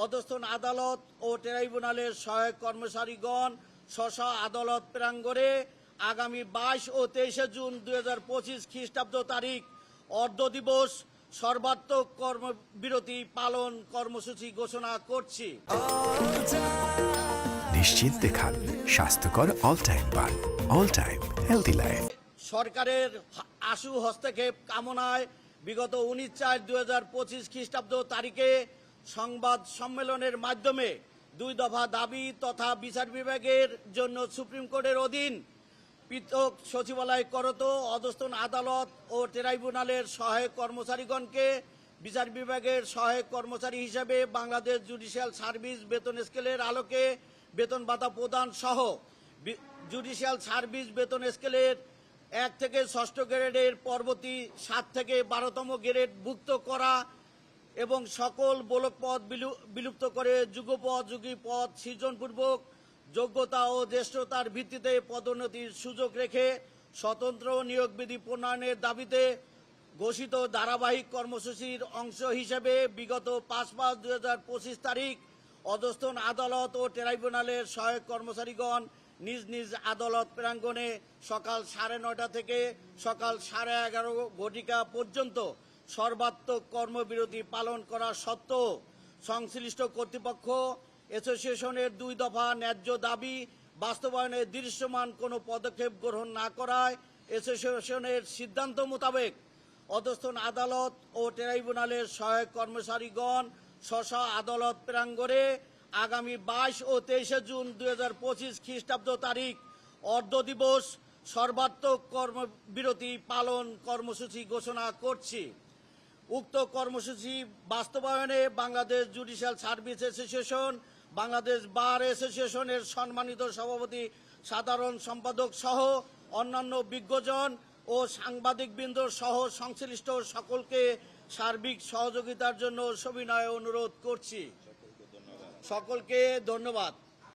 অধস্তন আদালত ও ট্রাইব্যুনালের সহায়ক কর্মচারীগণ স্ব আদালত প্রাঙ্গণে আগামী 22 ও 23 জুন 2025 খ্রিস্টাব্দ তারিখ অর্ধ দিবস সর্বাত্মক কর্মবিরতি পালন কর্মসূচি ঘোষণা করছি। নিশ্চিন্তে খান, স্বাস্থ্যকর অল টাইম পান, অল টাইম হেলদি লাইফ। সরকারের আশু হস্তক্ষেপ কামনায় বিগত 19/4/2025 খ্রিস্টাব্দ তারিখে সংবাদ সম্মেলনের মাধ্যমে 2 দফা দাবি তথা বিচার বিভাগের জন্য সুপ্রিম কোর্টের অধীন পৃথক সচিবালয় করত অধস্তন আদালত ও ট্রাইব্যুনালের সহায়ক কর্মচারীগণকে বিচার বিভাগের সহায়ক কর্মচারী হিসেবে বাংলাদেশ জুডিশিয়াল সার্ভিস বেতন স্কেলের আলোকে বেতন ভাতা প্রদান সহ জুডিশিয়াল সার্ভিস বেতন স্কেলের 1 থেকে 6 গ্রেডের পরবর্তী 7 থেকে 12তম গ্রেড ভুক্ত করা এবং সকল ব্লক পদ বিলুপ্ত করে যুগপদ যুগী পদ সৃজনপূর্বক যোগ্যতা ও জ্যেষ্ঠতার ভিত্তিতে পদোন্নতির সুযোগ রেখে স্বতন্ত্র নিয়োগ বিধি প্রণয়নের দাবিতে ঘোষিত ধারাবাহিক কর্মসূচির অংশ হিসেবে বিগত 5/5/2025 তারিখ অধস্তন আদালত ও ট্রাইব্যুনালের সহায়ক কর্মচারীগণ নিজ নিজ আদালত প্রাঙ্গণে সকাল 9:30 থেকে সকাল 11:30 ঘটিকা পর্যন্ত সর্বাত্মক কর্মবিরতি পালন করা সত্ত্বেও সংশ্লিষ্ট কর্তৃপক্ষ অ্যাসোসিয়েশনের 2 দফা ন্যায্য দাবি বাস্তবায়নে দৃশ্যমান কোনো পদক্ষেপ গ্রহণ না করায় অ্যাসোসিয়েশনের সিদ্ধান্ত মোতাবেক অধস্তন আদালত ও ট্রাইব্যুনালের সহায়ক কর্মচারীগণ স্ব আদালত প্রাঙ্গণে আগামী 22 ও 23 জুন 2025 খ্রিস্টাব্দ তারিখ অর্ধ দিবস সর্বাত্মক কর্মবিরতি পালন কর্মসূচি ঘোষণা করছি। উক্ত কর্মসূচি বাস্তবায়নে Bangladesh judicial service association, Bangladesh bar অ্যাসোসিয়েশনের সম্মানিত সভাপতি সাধারণ সম্পাদক সহ অন্যান্য বিজ্ঞজন ও সাংবাদিকবৃন্দ সহ সংশ্লিষ্ট সকলকে সার্বিক সহযোগিতার জন্য সবিনয়ে অনুরোধ করছি। সকলকে ধন্যবাদ।